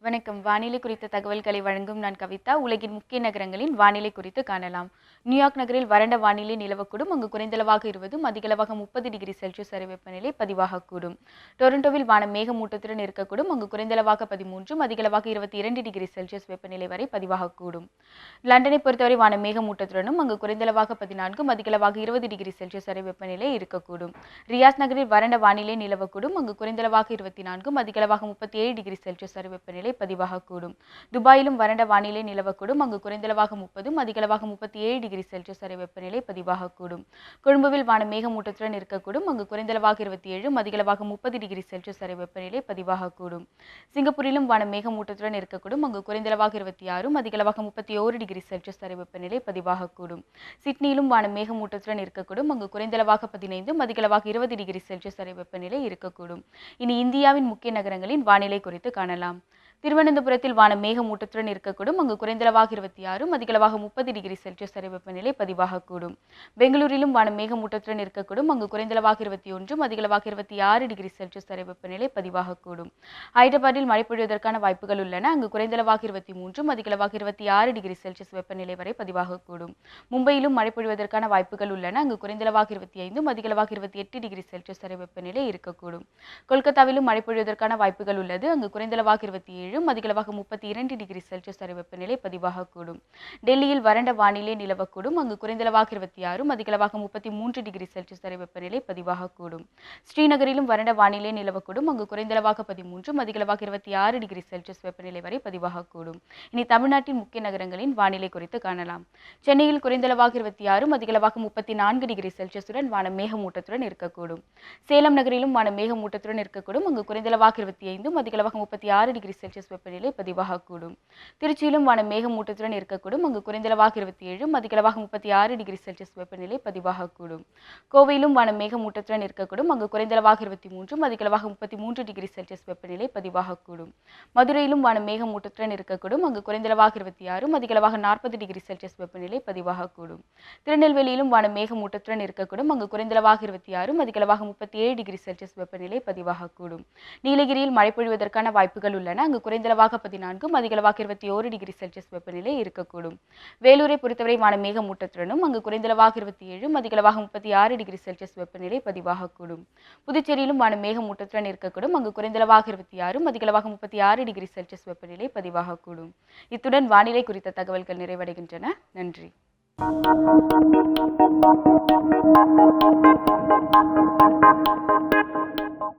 வணக்கம். வானிலை குறித்த தகவல்களை வழங்கும் நான் கவிதா. உலகின் முக்கிய நகரங்களின் வானிலை குறித்து காணலாம். நியூயார்க் நகரில் வறண்ட வானிலை நிலவக்கூடும். அங்கு குறைந்தளவாக 20, அதிகளவாக 30 டிகிரி செல்சியஸ் வரை வெப்பநிலை பதிவாகக்கூடும். டொரண்டோவில் வானம் மேகமூட்டத்துடன் இருக்கக்கூடும். அங்கு குறைந்தளவாக 13, அதிகளவாக 22 டிகிரி செல்சியஸ் வெப்பநிலை வரை பதிவாகக்கூடும். லண்டனை பொறுத்தவரை வானம் மேகமூட்டத்துடனும் அங்கு குறைந்தளவாக 14, அதிகளவாக 20 டிகிரி செல்சியஸ் வரை வெப்பநிலை இருக்கக்கூடும். ரியாத் நகரில் வறண்ட வானிலை நிலவக்கூடும். அங்கு குறைந்தளவாக 24, அதிகளவாக 37 டிகிரி செல்சியஸ் வரை வெப்பநிலை பதிவாகக்கூடும். துபாயிலும் வறண்ட வானிலை நிலவக்கூடும். அங்கு குறைந்தளவாக 30, அதிகளவாக 37 டிகிரி செல்சியஸ் வரை வெப்பநிலை பதிவாகக்கூடும். கொழும்புவில் வானம் மேகமூட்டத்துடன் இருக்கக்கூடும். அங்கு குறைந்தளவாக 27, அதிகளவாக 30 டிகிரி செல்சியஸ் வரை வெப்பநிலை பதிவாகக்கூடும். சிங்கப்பூரிலும் வானம் மேகமூட்டத்துடன் இருக்கக்கூடும். அங்கு குறைந்தளவாக 26, அதிகளவாக 31 டிகிரி செல்சியஸ் வரை வெப்பநிலை பதிவாகக்கூடும். சிட்னியிலும் வானம் மேகமூட்டத்துடன் இருக்கக்கூடும். அங்கு குறைந்தளவாக 15, அதிகளவாக 20 டிகிரி செல்சியஸ் வரை வெப்பநிலை இருக்கக்கூடும். இனி இந்தியாவின் முக்கிய நகரங்களின் வானிலை குறித்து காணலாம். திருவனந்தபுரத்தில் வானம் மேகமூட்டத்துடன் இருக்கக்கூடும். அங்கு குறைந்தளவாக 26, அதிகளவாக 30 டிகிரி செல்சியஸ் வரை வெப்பநிலை பதிவாகக்கூடும். பெங்களூரிலும் வானம் மேகமூட்டத்துடன் இருக்கக்கூடும். அங்கு குறைந்தளவாக 21, அதிகளவாக 26 டிகிரி செல்சியஸ் வரை வெப்பநிலை பதிவாகக்கூடும். ஹைதராபாத்தில் மழை பொழிவதற்கான வாய்ப்புகள் உள்ளன. அங்கு குறைந்தளவாக 23, அதிகளவாக 26 டிகிரி செல்சியஸ் வெப்பநிலை வரை பதிவாகக்கூடும். மும்பையிலும் மழை பொழிவதற்கான வாய்ப்புகள் உள்ளன. அங்கு குறைந்தளவாக 25, அதிகளவாக 28 டிகிரி செல்சியஸ் வரை வெப்பநிலை இருக்கக்கூடும். கொல்கத்தாவிலும் மழை பொழிவதற்கான வாய்ப்புகள் உள்ளது. அங்கு குறைந்தளவாக 27, அதிகளவாக 32 டிகிரி செல்சியஸ் வரை வெப்பநிலை பதிவாகக்கூடும். டெல்லியில் வறண்ட வானிலை நிலவக்கூடும். அங்கு குறைந்தளவாக 26, அதிகளவாக 33 டிகிரி செல்சியஸ் வரை வெப்பநிலை பதிவாகக்கூடும். ஸ்ரீநகரிலும் வறண்ட வானிலை நிலவக்கூடும். அங்கு குறைந்தளவாக 13, அதிகளவாக 26 டிகிரி செல்சியஸ் வெப்பநிலை வரை பதிவாகக்கூடும். இனி தமிழ்நாட்டின் முக்கிய நகரங்களின் வானிலை குறித்து காணலாம். சென்னையில் குறைந்தளவாக 26, அதிகளவாக 34 டிகிரி செல்சியஸுடன் வானம் மேகமூட்டத்துடன் இருக்கக்கூடும். சேலம் நகரிலும் வானம் மேகமூட்டத்துடன் இருக்கக்கூடும். அங்கு குறைந்தளவாக 25, அதிகளவாக 36 டிகிரி செல்சியஸ் வெப்பநிலை பதிவாகக்கூடும். திருச்சியிலும் வானம் மேகமூட்டத்துடன் இருக்கக்கூடும். அங்கு குறைந்தளவாக 27, அதிகளவாக 36 டிகிரி செல்சியஸ் வெப்பநிலை பதிவாகக்கூடும். கோவையிலும் வானம் மேகமூட்டத்துடன் இருக்கக்கூடும். அங்கு குறைந்தளவாக 23, அதிகளவாக 33 டிகிரி செல்சியஸ் வெப்பநிலை பதிவாகக்கூடும். மதுரையிலும் வானம் மேகமூட்டத்துடன் இருக்கக்கூடும். அங்கு குறைந்தளவாக 26, அதிகளவாக 40 டிகிரி செல்சியஸ் வெப்பநிலை பதிவாகக்கூடும். திருநெல்வேலியிலும் வானம் மேகமூட்டத்துடன் இருக்கக்கூடும். அங்கு குறைந்தளவாக 26, அதிகளவாக 37 டிகிரி செல்சியஸ் வெப்பநிலை பதிவாகக்கூடும். நீலகிரியில் மழை பொழிவதற்கான வாய்ப்புகள் உள்ளன. அங்கு குறைந்தளவாக 14, அதிகளவாக 21 டிகிரி செல்சியஸ் வெப்பநிலை இருக்கக்கூடும். வேலூரை பொறுத்தவரை வானம் மேகமூட்டத்துடனும் அங்கு குறைந்தளவாக 27, அதிகளவாக 36 டிகிரி செல்சியஸ் வெப்பநிலை பதிவாகக்கூடும். புதுச்சேரியிலும் வானம் மேகமூட்டத்துடன் இருக்கக்கூடும். அங்கு குறைந்தளவாக 26, அதிகளவாக 36 டிகிரி செல்சியஸ் வெப்பநிலை பதிவாகக்கூடும். இத்துடன் வானிலை குறித்த தகவல்கள் நிறைவடைகின்றன. நன்றி.